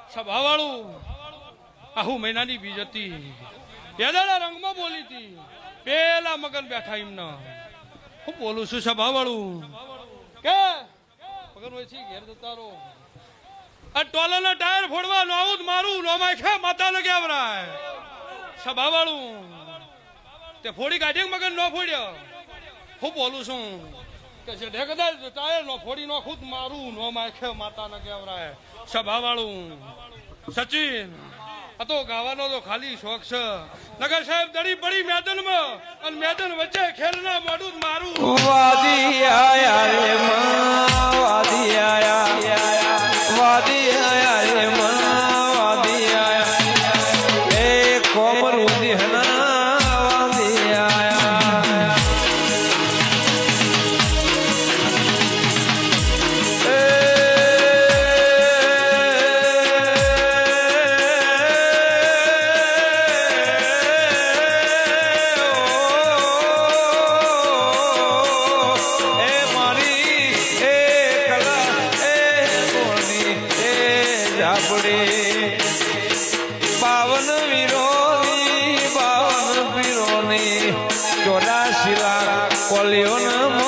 સભાવાળું આહુ મહિનાની બીજ હતી પેદાના રંગમાં બોલી હતી પેલા મગન બેઠા એમના હું બોલું છું સભાવાળું કે મગન હોય છે ઘેર જતા રહો આ ટોલાના ટાયર ફોડવા નો આવું મારું નો માખે માતા ને કેવરાય સભાવાળું તે ફોડી કાઢી મગન નો ફોડ્યો હું બોલું છું કે છે કદાચ ટાયર નો ફોડી નો ખુદ મારું નો માખે માતા ને કેવરાય સભાવાળું સચિન આ તો ગાવાનો તો ખાલી શોખ છે નગર સાહેબ દડી પડી મેદાનમાં અને મેદાન વચ્ચે ખેલના મોઢું મારું વાદી આયા રે માં વાદી આયા વાદી આયા રે માં વાદી આયા એ કોમરું દિહના વાદી આયા બાવન વીરોની 84 લાખ કોલિયોન